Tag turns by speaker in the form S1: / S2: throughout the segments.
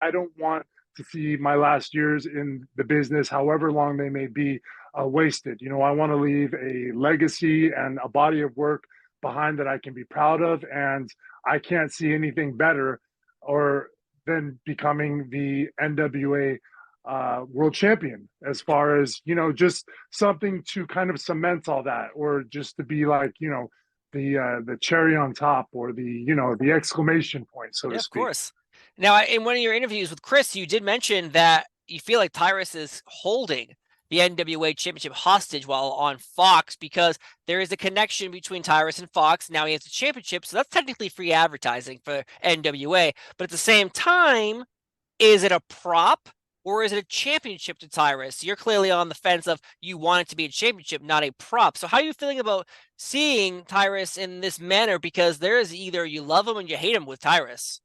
S1: I don't want to see my last years in the business, however long they may be, wasted. I want to leave a legacy and a body of work behind that I can be proud of, and I can't see anything better or than becoming the NWA world champion, as far as just something to kind of cement all that, or just to be like the cherry on top, or the exclamation point, so to
S2: Yeah, of
S1: speak.
S2: course. Now, in one of your interviews with Chris, you did mention that you feel like Tyrus is holding the NWA championship hostage while on Fox because there is a connection between Tyrus and Fox. Now he has a championship, so that's technically free advertising for NWA. But at the same time, is it a prop or is it a championship to Tyrus? You're clearly on the fence of you want it to be a championship, not a prop. So how are you feeling about seeing Tyrus in this manner? Because there is either you love him and you hate him with Tyrus.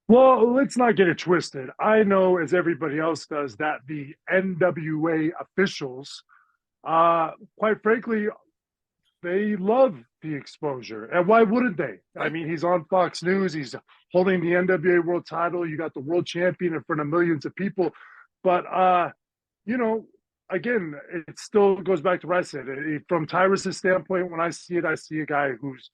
S1: Well, let's not get it twisted. I know, as everybody else does, that the NWA officials, quite frankly, they love the exposure. And why wouldn't they? I
S2: Right.
S1: mean, he's on Fox News, he's holding the NWA world title, you got the world champion in front of millions of people. But, you know, again, it still goes back to what I said. From Tyrus's standpoint, when I see it, I see a guy who's,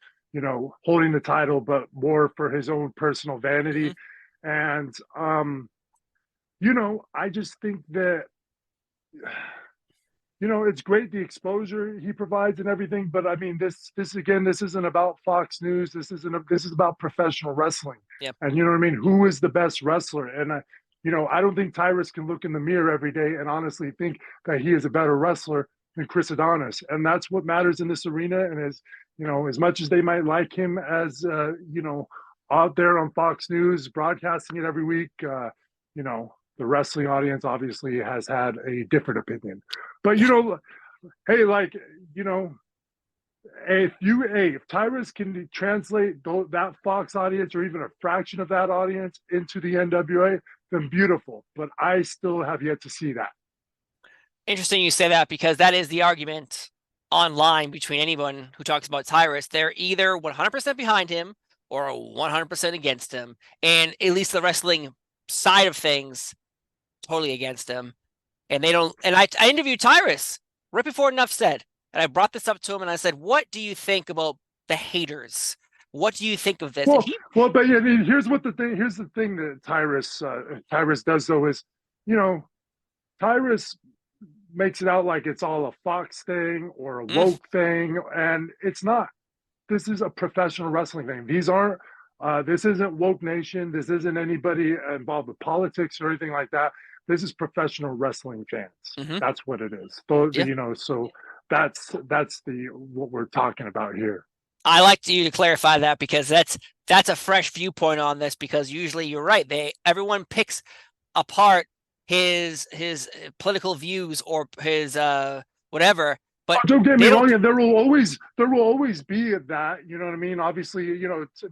S1: holding the title, but more for his own personal
S2: Mm-hmm.
S1: vanity. And, I just think that it's great the exposure he provides and everything, but I mean, this again, this isn't about Fox News. This is about professional wrestling,
S2: Yep.
S1: and you know what I mean. Who is the best wrestler? And I don't think Tyrus can look in the mirror every day and honestly think that he is a better wrestler than Chris Adonis, and that's what matters in this arena. And as much as they might like him as out there on Fox News broadcasting it every week, the wrestling audience obviously has had a different opinion. But
S2: Yeah.
S1: hey, like you know, if Tyrus can translate that Fox audience or even a fraction of that audience into the NWA, then beautiful. But I still have yet to see that.
S2: Interesting you say that because that is the argument online between anyone who talks about Tyrus. They're either 100% behind him or 100% against him. And at least the wrestling side of things, totally against him. And they don't. And I interviewed Tyrus right before Enough Said. And I brought this up to him and I said, what do you think about the haters? What do you think of this? And
S1: Well,
S2: he,
S1: well, but yeah, I mean, Here's the thing that Tyrus does though is, you know, Tyrus makes it out like it's all a Fox thing or a
S2: mm,
S1: woke thing, and it's not. This is a professional wrestling thing. These aren't. This isn't woke nation. This isn't anybody involved with politics or anything like that. This is professional wrestling fans.
S2: mm-hmm,
S1: That's what it is. So,
S2: yeah.
S1: so that's the what we're talking about here.
S2: I like you to clarify that because that's a fresh viewpoint on this because usually you're right. Everyone picks apart his political views or his whatever, but
S1: Don't get me
S2: they
S1: wrong,
S2: don't.
S1: and there will always be that. You know what I mean? Obviously,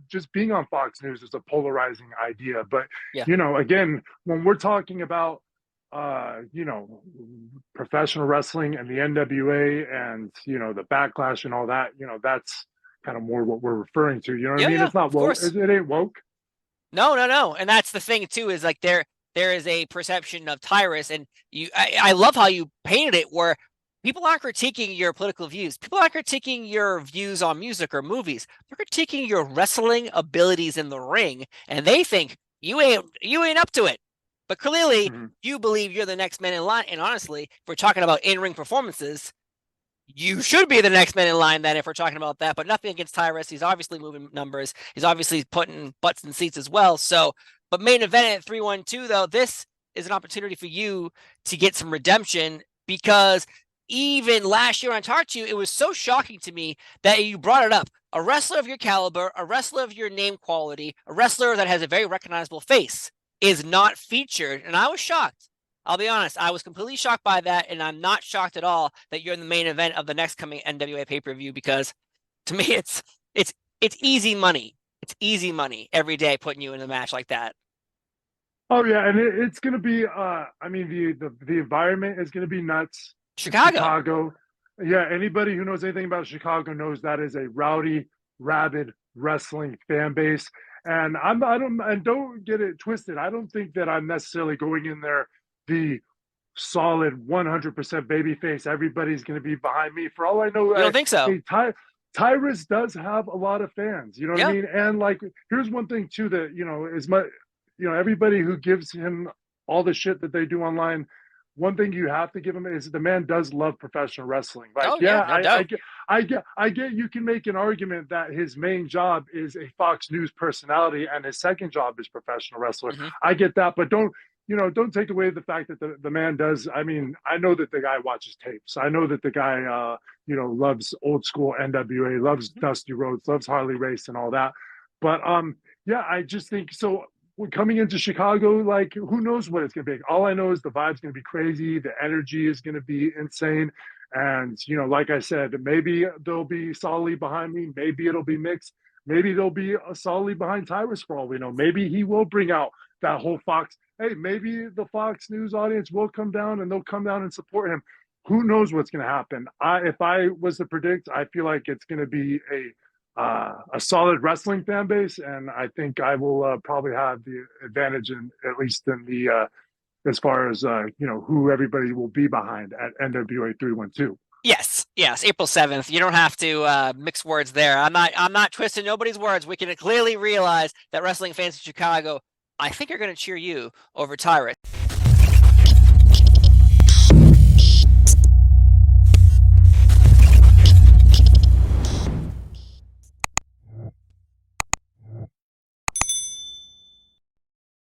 S1: just being on Fox News is a polarizing idea, but
S2: Yeah.
S1: again, when we're talking about professional wrestling and the NWA and the backlash and all that, that's kind of more what we're referring to. You know what I
S2: Yeah,
S1: mean?
S2: yeah,
S1: It's not
S2: of
S1: woke.
S2: course.
S1: It ain't woke.
S2: No, no, no. And that's the thing too, is like there is a perception of Tyrus, and I love how you painted it where people aren't critiquing your political views. People aren't critiquing your views on music or movies. They're critiquing your wrestling abilities in the ring, and they think you ain't up to it. But clearly,
S1: Mm-hmm.
S2: you believe you're the next man in line. And honestly, if we're talking about in-ring performances, you should be the next man in line then if we're talking about that. But nothing against Tyrus. He's obviously moving numbers. He's obviously putting butts in seats as well. So, but main event at 312, though, this is an opportunity for you to get some redemption because even last year on Tartu, it was so shocking to me that you brought it up. A wrestler of your caliber, a wrestler of your name quality, a wrestler that has a very recognizable face is not featured. And I was shocked. I'll be honest, I was completely shocked by that, and I'm not shocked at all that you're in the main event of the next coming NWA pay-per-view because to me it's it's easy money. It's easy money every day putting you in a match like that.
S1: Oh yeah, and it's gonna be. I mean, the environment is gonna be nuts. It's
S2: Chicago.
S1: Chicago. Yeah, anybody who knows anything about Chicago knows that is a rowdy, rabid wrestling fan base. And don't get it twisted. I don't think that I'm necessarily going in there the solid 100% baby face. Everybody's going to be behind me. For all I know,
S2: You don't think so?
S1: hey, Tyrus does have a lot of fans. You know what I
S2: Yeah.
S1: mean? And like, here's one thing too that is much. Everybody who gives him all the shit that they do online. One thing you have to give him is the man does love professional wrestling. Like,
S2: Oh
S1: yeah,
S2: yeah, no doubt.
S1: I get you can make an argument that his main job is a Fox News personality and his second job is professional wrestler.
S2: Mm-hmm.
S1: I get that, but don't take away the fact that the man does. I mean, I know that the guy watches tapes. I know that the guy, loves old school NWA, loves
S2: Mm-hmm.
S1: Dusty Rhodes, loves Harley Race and all that. But yeah, I just think so. Coming into Chicago, like who knows what it's going to be? All I know is the vibe's going to be crazy. The energy is going to be insane. And, like I said, maybe they'll be solidly behind me. Maybe it'll be mixed. Maybe they'll be solidly behind Tyrus for all we know. Maybe he will bring out that whole Fox. Hey, maybe the Fox News audience will come down and they'll come down and support him. Who knows what's going to happen? If I was to predict, I feel like it's going to be a solid wrestling fan base, and I think I will probably have the advantage in at least in the as far as who everybody will be behind at NWA 312.
S2: Yes, yes, April 7th. You don't have to mix words there. I'm not twisting nobody's words. We can clearly realize that wrestling fans in Chicago, I think, are going to cheer you over Tyrus.